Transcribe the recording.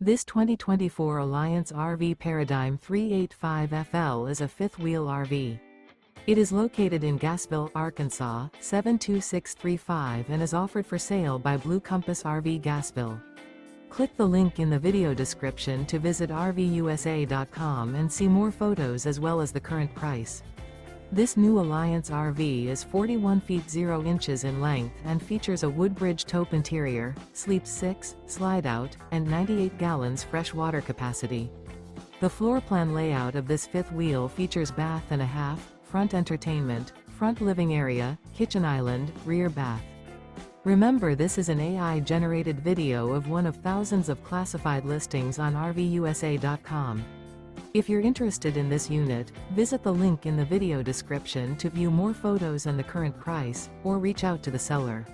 This 2024 Alliance RV Paradigm 385FL is a fifth-wheel RV. It is located in Gassville, Arkansas, 72635 and is offered for sale by Blue Compass RV Gassville. Click the link in the video description to visit RVUSA.com and see more photos as well as the current price. This new Alliance RV is 41 feet 0 inches in length and features a WOODBRIDGE TAUPE interior, sleeps 6, slide-out, and 98 gallons fresh water capacity. The floor plan layout of this fifth wheel features bath and a half, front entertainment, front living area, kitchen island, rear bath. Remember, this is an AI-generated video of one of thousands of classified listings on RVUSA.com. If you're interested in this unit, visit the link in the video description to view more photos and the current price, or reach out to the seller.